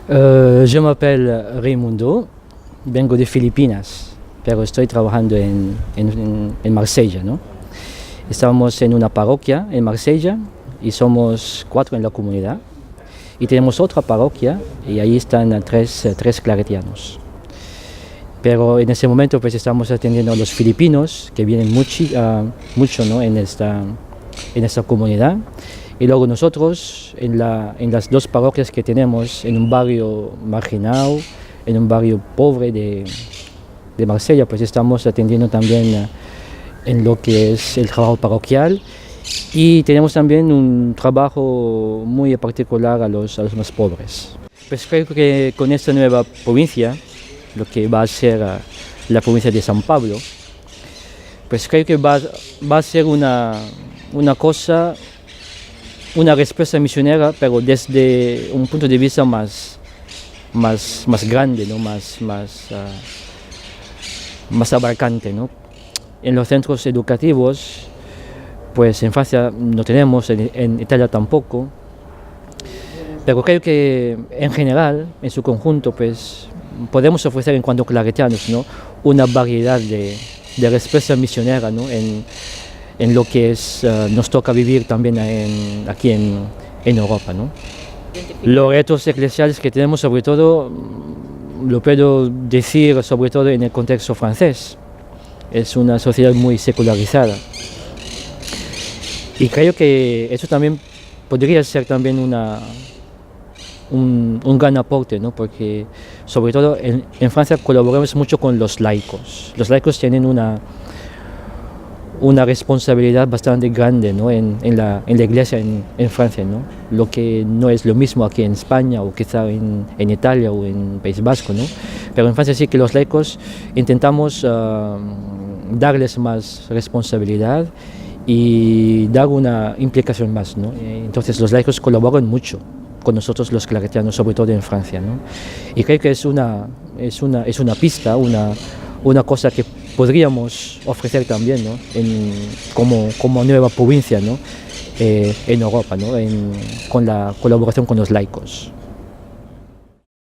Yo me llamo Raimundo, vengo de Filipinas, pero estoy trabajando en Marsella, ¿no? Estamos en una parroquia en Marsella y somos 4 en la comunidad. Y tenemos otra parroquia y ahí están tres claretianos. Pero en ese momento pues estamos atendiendo a los filipinos que vienen mucho, ¿no? en esta comunidad. Y luego nosotros en las 2 parroquias que tenemos, en un barrio marginado, en un barrio pobre de Marsella, pues estamos atendiendo también en lo que es el trabajo parroquial. Y tenemos también un trabajo muy particular a los más pobres. Pues creo que con esta nueva provincia, lo que va a ser la provincia de San Pablo, pues creo que va a ser una cosa, una respuesta misionera, pero desde un punto de vista más grande, ¿no? más abarcante, ¿no? En los centros educativos, pues en Francia no tenemos, en Italia tampoco, pero creo que en general, en su conjunto, pues podemos ofrecer en cuanto a claretianos, ¿no? una variedad de respuesta misionera, ¿no? en lo que nos toca vivir también aquí en Europa, ¿no? Los retos eclesiales que tenemos, sobre todo, lo puedo decir sobre todo en el contexto francés. Es una sociedad muy secularizada. Y creo que eso también podría ser también un gran aporte, ¿no? Porque sobre todo en Francia colaboramos mucho con los laicos. Los laicos tienen una responsabilidad bastante grande, ¿no? en la iglesia en Francia, ¿no? Lo que no es lo mismo aquí en España o quizá en Italia o en País Vasco, ¿no? Pero en Francia sí que los laicos intentamos darles más responsabilidad y dar una implicación más, ¿no? Entonces los laicos colaboran mucho con nosotros los claretianos, sobre todo en Francia, ¿no? Y creo que es una pista, una cosa que podríamos ofrecer también, ¿no? como nueva provincia, ¿no? En Europa, ¿no? con la colaboración con los laicos.